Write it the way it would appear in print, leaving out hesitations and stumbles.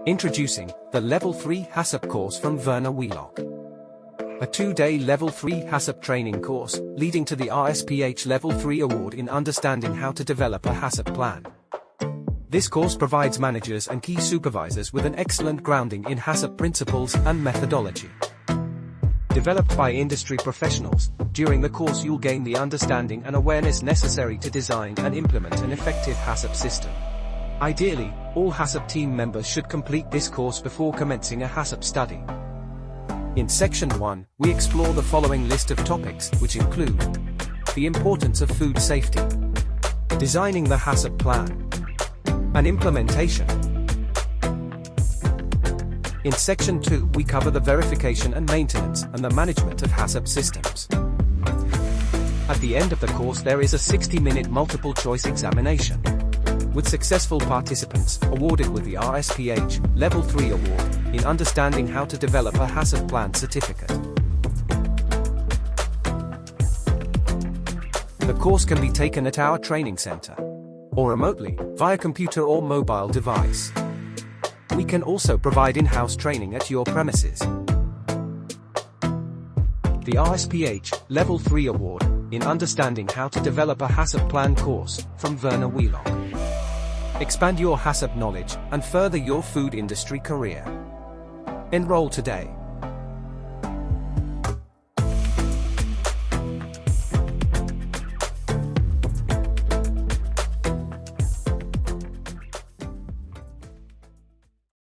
Introducing the Level 3 HACCP course from Verner Wheelock. A 2-day Level 3 HACCP training course, leading to the RSPH Level 3 award in understanding how to develop a HACCP plan. This course provides managers and key supervisors with an excellent grounding in HACCP principles and methodology. Developed by industry professionals, during the course you'll gain the understanding and awareness necessary to design and implement an effective HACCP system. Ideally, all HACCP team members should complete this course before commencing a HACCP study. In Section 1, we explore the following list of topics, which include the importance of food safety, designing the HACCP plan, and implementation. In Section 2, we cover the verification and maintenance and the management of HACCP systems. At the end of the course there is a 60-minute multiple-choice examination, with successful participants awarded with the RSPH Level 3 award in understanding how to develop a HACCP plan certificate. The course can be taken at our training center, or remotely, via computer or mobile device. We can also provide in-house training at your premises. The RSPH Level 3 Award in understanding how to develop a HACCP plan course from Verner Wheelock. Expand your HACCP knowledge and further your food industry career. Enroll today.